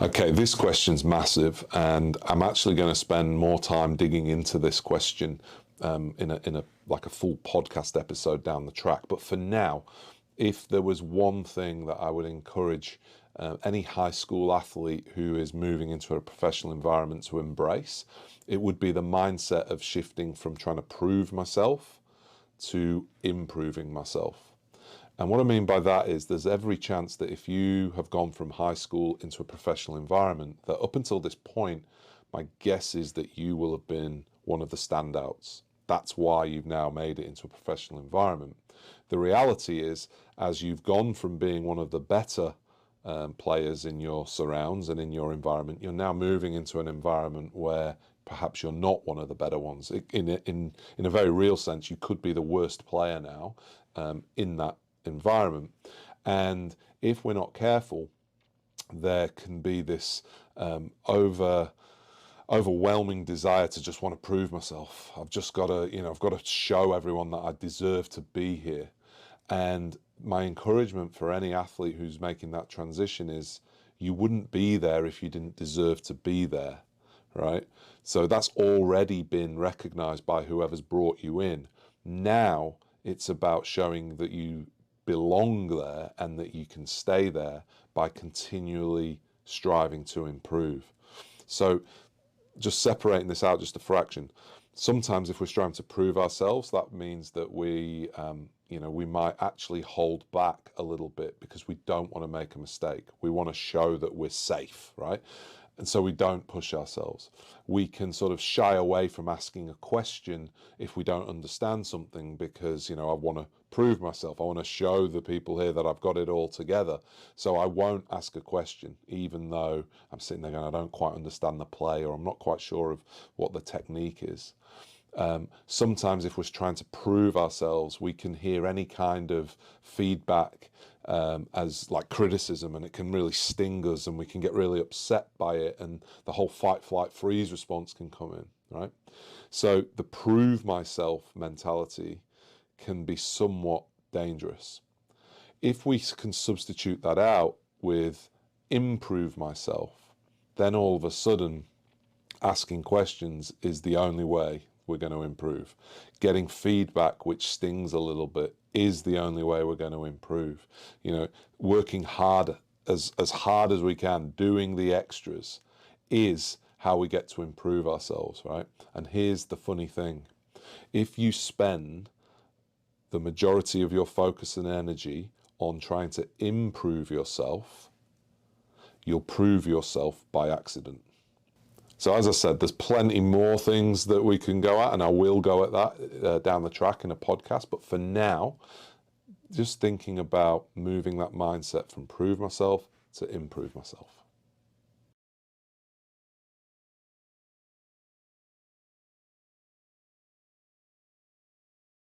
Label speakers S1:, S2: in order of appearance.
S1: Okay, this question's massive, and I'm actually going to spend more time digging into this question in a like a full podcast episode down the track. But for now, if there was one thing that I would encourage any high school athlete who is moving into a professional environment to embrace, it would be the mindset of shifting from trying to prove myself to improving myself. And what I mean by that is there's every chance that if you have gone from high school into a professional environment, that up until this point, my guess is that you will have been one of the standouts. That's why you've now made it into a professional environment. The reality is, as you've gone from being one of the better players in your surrounds and in your environment, you're now moving into an environment where perhaps you're not one of the better ones. In a very real sense, you could be the worst player now in that environment. And if we're not careful, there can be this overwhelming desire to just want to prove myself. I've just got to, I've got to show everyone that I deserve to be here. And my encouragement for any athlete who's making that transition is you wouldn't be there if you didn't deserve to be there, right? So that's already been recognized by whoever's brought you in. Now it's about showing that you belong there and that you can stay there by continually striving to improve. So just separating this out just a fraction, sometimes if we're striving to prove ourselves, that means that we might actually hold back a little bit because we don't want to make a mistake. We want to show that we're safe, right? And so we don't push ourselves. We can sort of shy away from asking a question if we don't understand something because, I want to prove myself. I want to show the people here that I've got it all together. So I won't ask a question, even though I'm sitting there going, I don't quite understand the play, or I'm not quite sure of what the technique is. Sometimes if we're trying to prove ourselves, we can hear any kind of feedback as like criticism, and it can really sting us and we can get really upset by it, and the whole fight, flight, freeze response can come in, right? So the prove myself mentality can be somewhat dangerous. If we can substitute that out with improve myself, then all of a sudden asking questions is the only way we're going to improve. Getting feedback which stings a little bit is the only way we're going to improve. Working hard as hard as we can, doing the extras is how we get to improve ourselves, right? And here's the funny thing. If you spend the majority of your focus and energy on trying to improve yourself, you'll prove yourself by accident. So as I said, there's plenty more things that we can go at, and I will go at that down the track in a podcast. But for now, just thinking about moving that mindset from prove myself to improve myself.